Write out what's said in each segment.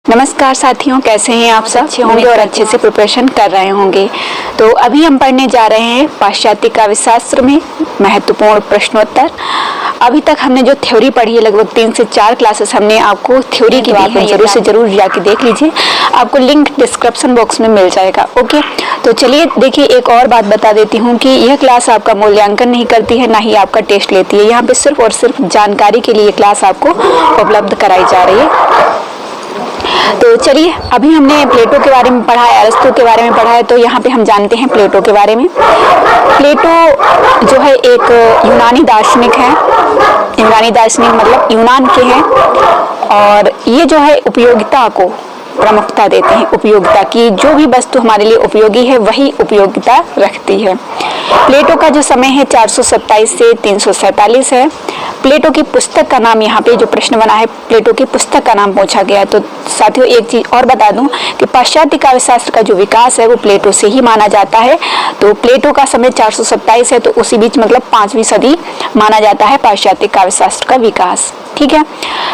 नमस्कार साथियों, कैसे हैं आप सब? अच्छे होंगे और अच्छे से प्रिपरेशन कर रहे होंगे। तो अभी हम पढ़ने जा रहे हैं पाश्चात्य काव्यशास्त्र में महत्वपूर्ण प्रश्नोत्तर। अभी तक हमने जो थ्योरी पढ़ी है, लगभग 3 से 4 क्लासेस हमने आपको थ्योरी की दी है। जरूर से जरूर जाके देख लीजिए, आपको लिंक डिस्क्रिप्शन बॉक्स में मिल जाएगा। ओके, तो चलिए देखिए, एक और बात बता देती हूँ कि यह क्लास आपका मूल्यांकन नहीं करती है, ना ही आपका टेस्ट लेती है। यहाँ पे सिर्फ और सिर्फ जानकारी के लिए क्लास आपको उपलब्ध कराई जा रही है। तो चलिए, अभी हमने प्लेटो के बारे में पढ़ा है, अरस्तु के बारे में पढ़ा है, तो यहाँ पे हम जानते हैं प्लेटो के बारे में। प्लेटो जो है एक यूनानी दार्शनिक है। यूनानी दार्शनिक मतलब यूनान के हैं, और ये जो है उपयोगिता को प्रमुखता देते हैं। उपयोगिता की, जो भी वस्तु हमारे लिए उपयोगी है वही उपयोगिता रखती है। प्लेटो का जो समय है 427 से 347 है। प्लेटो की पुस्तक का नाम, यहाँ पे जो प्रश्न बना है, प्लेटो की पुस्तक का नाम पूछा गया है। तो साथियों, एक चीज और बता दूं कि पाश्चात्य काव्यशास्त्र का जो विकास है वो प्लेटो से ही माना जाता है। तो प्लेटो का समय 427 है, तो उसी बीच मतलब 5वीं सदी माना जाता है पाश्चात्य काव्यशास्त्र का विकास। ठीक है।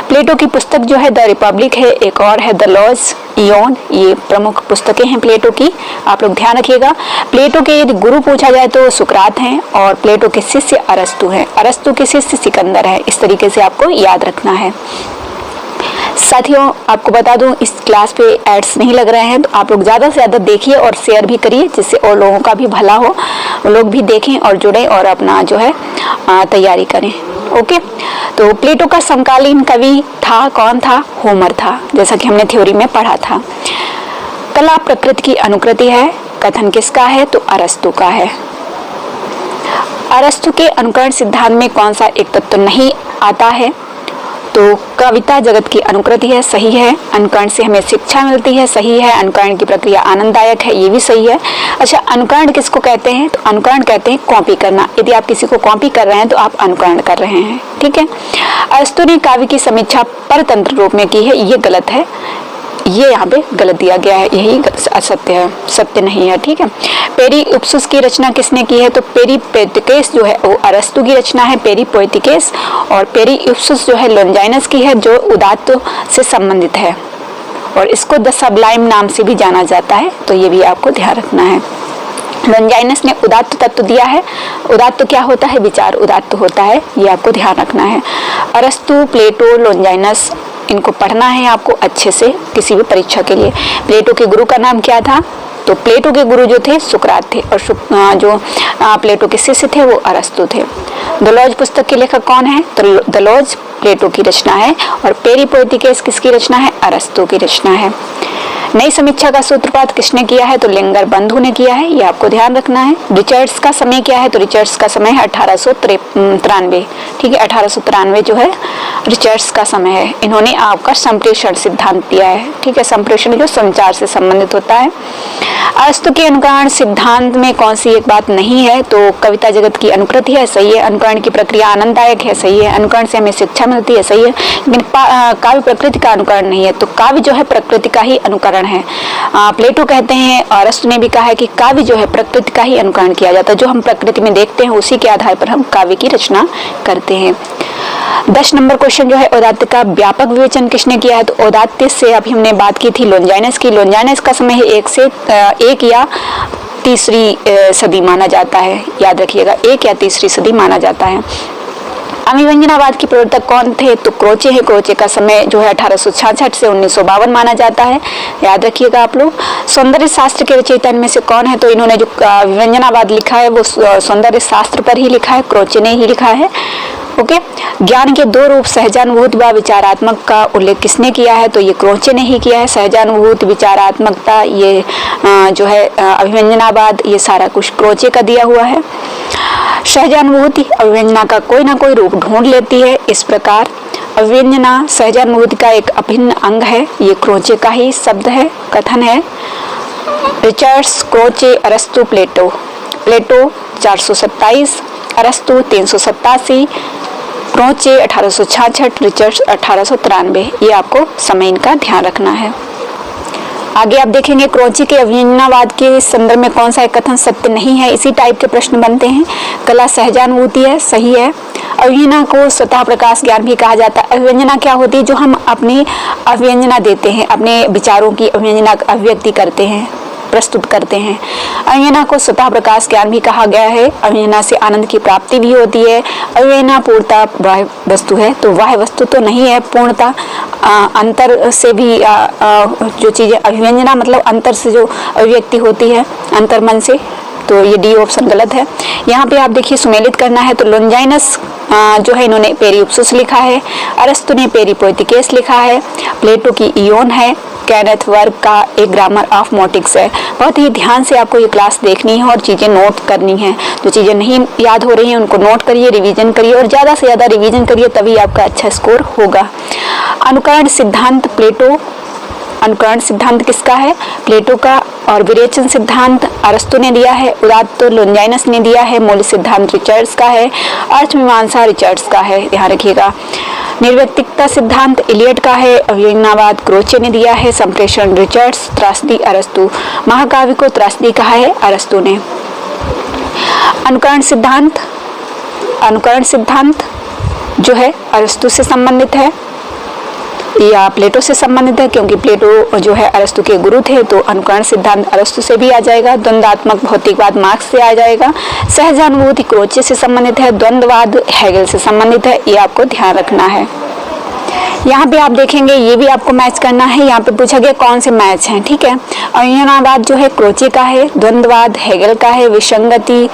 प्लेटो की पुस्तक जो है द रिपब्लिक है, एक और है द लॉज इयोन। ये प्रमुख पुस्तकें हैं प्लेटो की, आप लोग ध्यान रखिएगा। प्लेटो के यदि गुरु पूछा जाए तो सुकरात हैं, और प्लेटो के शिष्य अरस्तु हैं। अरस्तु के शिष्य सिकंदर है। इस तरीके से आपको याद रखना है। साथियों, आपको बता दूं, इस क्लास पे एड्स नहीं लग रहे हैं, तो आप लोग ज्यादा से ज्यादा देखिए और शेयर भी करिए, जिससे और लोगों का भी भला हो, वो लोग भी देखें और जुड़े और अपना जो है तैयारी करें। ओके, तो प्लेटो का समकालीन कवि था, कौन था? होमर था, जैसा कि हमने थ्योरी में पढ़ा था। कला प्रकृति की अनुकृति है, कथन किसका है? तो अरस्तु का है। अरस्तु के अनुकरण सिद्धांत में कौन सा एक तत्व नहीं आता है? तो कविता जगत की अनुकृति है, सही है। अनुकरण से हमें शिक्षा मिलती है, सही है। अनुकरण की प्रक्रिया आनंददायक है, ये भी सही है। अच्छा, अनुकरण किसको कहते हैं? तो अनुकरण कहते हैं कॉपी करना। यदि आप किसी को कॉपी कर रहे हैं तो आप अनुकरण कर रहे हैं। ठीक है। अरस्तु ने काव्य की समीक्षा परतंत्र रूप में की है, ये गलत है। ये यहाँ पे गलत दिया गया है, यही असत्य है, सत्य नहीं है। ठीक है। पेरीप्सुस की रचना किसने की है? तो पेरीपोएटिकेस जो है वो अरस्तु की रचना है, पेरीपोएटिकेस। और पेरीप्सुस जो है लोंजाइनस की है, जो उदात्त से संबंधित है, और इसको द सबलाइम नाम से भी जाना जाता है। तो ये भी आपको ध्यान रखना है। लोंजाइनस ने उदात्त तत्व दिया है। उदात्त क्या होता है? विचार उदात्त होता है, ये आपको ध्यान रखना है। अरस्तु, प्लेटो, लोंजाइनस, इनको पढ़ना है आपको अच्छे से किसी भी परीक्षा के लिए। प्लेटो के गुरु का नाम क्या था? तो प्लेटो के गुरु जो थे सुकरात थे, और जो प्लेटो के शिष्य थे वो अरस्तु थे। द लॉज पुस्तक के लेखक कौन है? तो द लॉज प्लेटो की रचना है, और पेरीपोएटिकेस किसकी रचना है? अरस्तु की रचना है। नई समीक्षा का सूत्रपात किसने किया है? तो लिंगर बंधु ने किया है, ये आपको ध्यान रखना है। रिचर्ड्स का समय क्या है? तो रिचर्ड्स का समय है 1893। ठीक है, 1893 जो है रिचर्ड्स का समय है। इन्होंने आपका संप्रेषण सिद्धांत दिया है। ठीक है, संप्रेषण जो संचार से संबंधित होता है। अरस्तु के अनुकरण सिद्धांत में कौन सी एक बात नहीं है? तो कविता जगत की अनुकृति है, सही है। अनुकरण की प्रक्रिया आनंददायक है, सही है। अनुकरण से हमें शिक्षा मिलती है, सही है। लेकिन काव्य प्रकृति का अनुकरण नहीं है। तो काव्य जो है प्रकृति का ही अनुकरण है। प्लेटो कहते हैं, अरस्तु ने भी कहा है कि काव्य जो है प्रकृति का ही अनुकरण किया जाता है। जो हम प्रकृति में देखते हैं उसी के आधार पर हम काव्य की रचना करते हैं। 10 नंबर क्वेश्चन जो है, औदात्य का व्यापक विवेचन किसने किया है? तो औदात्य से अभी हमने बात की थी लोंजाइनस की। लोंजाइनस का समय है 1 या तीसरी सदी माना जाता है। याद रखिएगा, 1 या तीसरी सदी माना जाता है। अभिव्यंजनावाद के प्रवर्तक कौन थे? तो क्रोचे है। क्रोचे का समय जो है 1866 से 1952 माना जाता है, याद रखिएगा आप लोग। सौंदर्य शास्त्र के रचयिता में से कौन है? तो इन्होंने जो अभिव्यंजनावाद लिखा है वो सौंदर्य शास्त्र पर ही लिखा है, क्रोचे ने ही लिखा है। ओके। ज्ञान के 2 रूप सहजानुभूत व विचारात्मक का उल्लेख किसने किया है? तो ये क्रोचे ने ही किया है। सहजानुभूत, विचारात्मकता, ये जो है अभिव्यंजनावाद, ये सारा कुछ क्रोचे का दिया हुआ है। सहजानुभूति अभिव्यंजना का कोई ना कोई रूप ढूंढ लेती है। इस प्रकार अभिव्यंजना सहजानुभूति का एक अभिन्न अंग है, ये क्रोचे का ही शब्द है, कथन है। रिचर्ड्स, क्रोचे, अरस्तु, प्लेटो। प्लेटो 427, अरस्तु 387, क्रोचे 1866, रिचर्ड्स 1893। ये आपको समय इनका ध्यान रखना है। आगे आप देखेंगे क्रोचे के अवंजनावाद के संदर्भ में कौन सा एक कथन सत्य नहीं है, इसी टाइप के प्रश्न बनते हैं। कला सहजानुभूति है, सही है। अवंजना को स्वतः प्रकाश ज्ञान भी कहा जाता है। अवंजना क्या होती है? जो हम अपनी अवंजना देते हैं, अपने विचारों की अवंजना अभिव्यक्ति करते हैं, प्रस्तुत करते हैं। अवंजना को स्वतः प्रकाश ज्ञान भी कहा गया है। अवंजना से आनंद की प्राप्ति भी होती है। अवंजना पूर्णता बाह्य वस्तु है, तो बाह्य वस्तु तो नहीं है, पूर्णता अंतर से भी जो चीजें अभिव्यंजना मतलब अंतर से जो अभिव्यक्ति होती है, अंतर मन से, तो ये डी ऑप्शन गलत है। यहाँ पे आप देखिए सुमेलित करना है, तो लोंजाइनस जो है इन्होंने पेरिप्सुस लिखा है, अरस्तु ने पेरिपोइथिकेस लिखा है, प्लेटो की इयोन है, केनेथ वर्ग का एक ग्रामर ऑफ मोटिक्स है। बहुत ही ध्यान से आपको ये क्लास देखनी है और चीज़ें नोट करनी है। जो चीज़ें नहीं याद हो रही हैं उनको नोट करिए, रिवीजन करिए और ज़्यादा से ज़्यादा रिवीजन करिए, तभी आपका अच्छा स्कोर होगा। अनुकरण सिद्धांत प्लेटो, अनुकरण सिद्धांत किसका है? प्लेटो का। और विरेचन सिद्धांत अरस्तु ने दिया है, उदात्त लोंजाइनस ने दिया है, मूल सिद्धांत रिचर्ड्स का है, अर्थमीमांसा रिचर्ड्स का है, ध्यान रखिएगा। निर्व्यक्तिकता सिद्धांत इलियट का है, अवंजनावाद क्रोचे ने दिया है, संप्रेषण रिचर्ड्स, त्रासदी अरस्तु। महाकाव्य को त्रासदी कहा है अरस्तु ने। अनुकरण सिद्धांत, अनुकरण सिद्धांत जो है अरस्तु से संबंधित है या प्लेटो से संबंधित है, क्योंकि प्लेटो जो है अरस्तु के गुरु थे, तो अनुकरण सिद्धांत अरस्तु से भी आ जाएगा। द्वंद्वात्मक भौतिकवाद मार्क्स से आ जाएगा। सहजानुभूति क्रोचे से संबंधित है, द्वंद्ववाद हेगेल से संबंधित है, ये आपको ध्यान रखना है। यहाँ पे आप देखेंगे ये भी आपको मैच करना है। यहाँ पे पूछा गया कौन से मैच हैं, ठीक है। अवंजनावाद जो है क्रोचे का है, द्वंद्ववाद हेगेल का है, विसंगति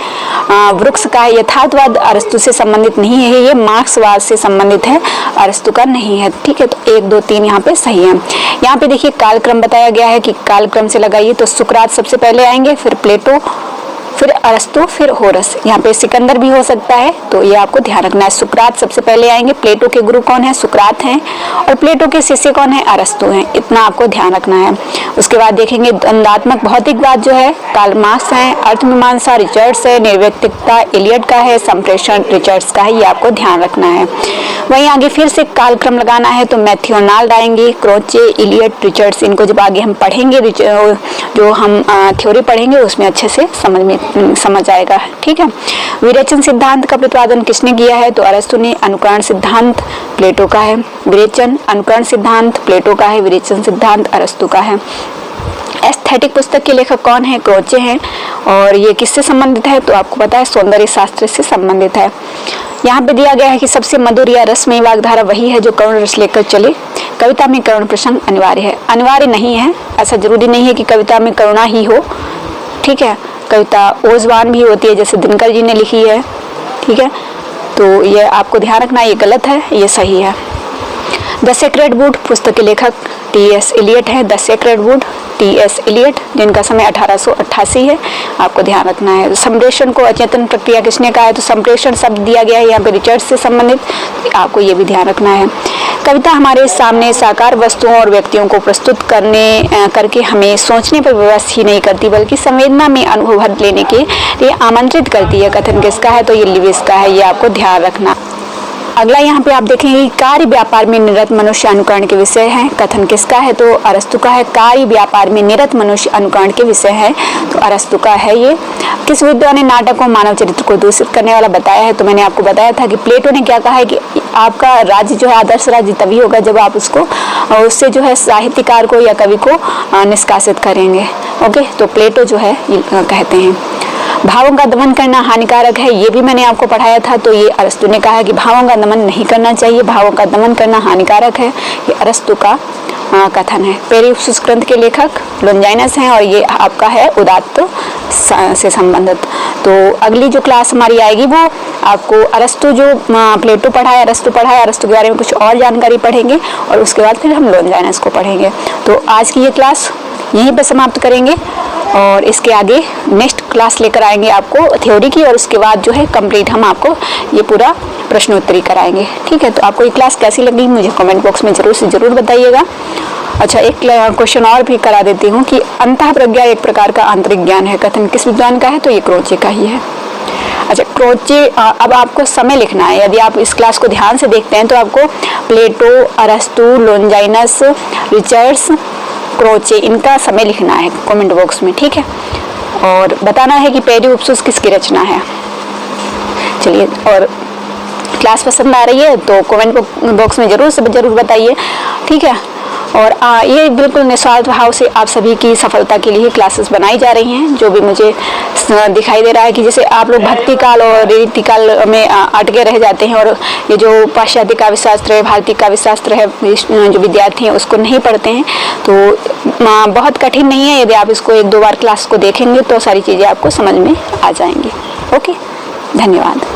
वृक्ष का है, यथार्थवाद अरस्तु से संबंधित नहीं है, ये मार्क्सवाद से संबंधित है, अरस्तु का नहीं है, ठीक है। तो 1, 2, 3 यहाँ पे सही है। यहाँ पे देखिए कालक्रम बताया गया है कि कालक्रम से लगाइए, तो सुकरात सबसे पहले आएंगे, फिर प्लेटो, फिर अरस्तु, फिर होरस। यहाँ पे सिकंदर भी हो सकता है, तो ये आपको ध्यान रखना है। सुकरात सबसे पहले आएंगे। प्लेटो के गुरु कौन है? सुकरात हैं, और प्लेटो के शिष्य कौन है? अरस्तु हैं, इतना आपको ध्यान रखना है। उसके बाद देखेंगे द्वंद्वात्मक भौतिकवाद जो है कार्ल मार्क्स है, अर्थमीमांसा रिचर्ड्स है, निर्व्यक्तिकता इलियट का है, संप्रेषण रिचर्ड्स का है, ये आपको ध्यान रखना है। वहीं आगे फिर से कालक्रम लगाना है, तो मैथ्यू आर्नल्ड आएंगे, क्रोचे, इलियट, रिचर्ड्स। इनको जब आगे हम पढ़ेंगे, जो हम थ्योरी पढ़ेंगे उसमें अच्छे से समझ आएगा, ठीक है। विरेचन सिद्धांत का प्रतिपादन किसने किया है? तो अरस्तु ने। अनुकरण सिद्धांत प्लेटो का है। विरेचन अनुकरण सिद्धांत प्लेटो का है, विरेचन सिद्धांत अरस्तु का है। एस्थेटिक पुस्तक के लेखक कौन है? क्रोचे हैं। और ये किससे संबंधित है? तो आपको पता है सौंदर्य शास्त्र से संबंधित है। यहाँ पे दिया गया है कि सबसे मधुर या रसमयी वाग्धारा वही है जो करुण रस लेकर चले। कविता में करुण प्रसंग अनिवार्य है? अनिवार्य नहीं है, ऐसा जरूरी नहीं है कि कविता में करुणा ही हो, ठीक है। कविता ओजवान भी होती है, जैसे दिनकर जी ने लिखी है, ठीक है। तो ये आपको ध्यान रखना, ये गलत है, ये सही है। द सेक्रेड वुड पुस्तक के लेखक टी.एस. इलियट है। The sacred wood T S. Eliot, जिनका समय 1888 है, आपको ध्यान रखना है। संप्रेषण को अचेतन प्रक्रिया किसने कहा है? तो संप्रेषण शब्द दिया गया है यहाँ पे रिचर्ड्स से संबंधित, आपको ये भी ध्यान रखना है। कविता हमारे सामने साकार वस्तुओं और व्यक्तियों को प्रस्तुत करके हमें सोचने पर विवश ही नहीं करती, बल्कि संवेदना में अनुभव भर लेने के लिए आमंत्रित करती है। कथन किसका है? तो ये लिविस का है, ये आपको ध्यान रखना। अगला यहाँ पे आप देखेंगे कार्य व्यापार में निरत मनुष्य अनुकरण के विषय है। कथन किसका है? तो अरस्तु का है। कार्य व्यापार में निरत मनुष्य अनुकरण के विषय है, तो अरस्तु का है ये। किस विद्वान ने नाटक को मानव चरित्र को दूषित करने वाला बताया है? तो मैंने आपको बताया था कि प्लेटो ने क्या कहा है कि आपका राज्य जो है आदर्श राज्य तभी होगा जब आप उससे जो है साहित्यकार को या कवि को निष्कासित करेंगे। ओके, तो प्लेटो जो है कहते हैं। भावों का दमन करना हानिकारक है, ये भी मैंने आपको पढ़ाया था। तो ये अरस्तु ने कहा है कि भावों का दमन नहीं करना चाहिए, भावों का दमन करना हानिकारक है, ये अरस्तु का कथन है। पेरिप्सुस ग्रंथ के लेखक लोंजाइनस हैं, और ये आपका है उदात्त से संबंधित। तो अगली जो क्लास हमारी आएगी वो आपको अरस्तु जो प्लेटो पढ़ाया, अरस्तु पढ़ाया, अरस्तु के बारे में कुछ और जानकारी पढ़ेंगे, और उसके बाद फिर हम लोंजाइनस को पढ़ेंगे। तो आज की ये क्लास यहीं पर समाप्त करेंगे, और इसके आगे नेक्स्ट क्लास लेकर आएंगे आपको थ्योरी की, और उसके बाद जो है कंप्लीट हम आपको ये पूरा प्रश्नोत्तरी कराएंगे, ठीक है। तो आपको ये क्लास कैसी लगी मुझे कमेंट बॉक्स में जरूर से जरूर बताइएगा। अच्छा, एक क्वेश्चन और भी करा देती हूँ कि अंतः प्रज्ञा एक प्रकार का आंतरिक ज्ञान है, कथन किस विद्वान का है? तो ये क्रोचे का ही है। अच्छा, क्रोचे, अब आपको समय लिखना है। यदि आप इस क्लास को ध्यान से देखते हैं तो आपको प्लेटो, अरस्तु, लोंजाइनस, रिचर्ड्स, क्रोचे, इनका समय लिखना है कमेंट बॉक्स में, ठीक है। और बताना है कि पेरियोप्सिस किसकी रचना है। चलिए, और क्लास पसंद आ रही है तो कमेंट बॉक्स में जरूर से जरूर बताइए, ठीक है। और ये बिल्कुल निस्वार्थ भाव से आप सभी की सफलता के लिए क्लासेस बनाई जा रही हैं। जो भी मुझे दिखाई दे रहा है कि जैसे आप लोग भक्ति काल और रीति काल में अटके रह जाते हैं और ये जो पाश्चात्य काव्य शास्त्र है, भारतीय काव्य शास्त्र है, जो विद्यार्थी हैं उसको नहीं पढ़ते हैं, तो बहुत कठिन नहीं है। यदि आप इसको 1-2 बार क्लास को देखेंगे तो सारी चीज़ें आपको समझ में आ जाएंगी। ओके, धन्यवाद।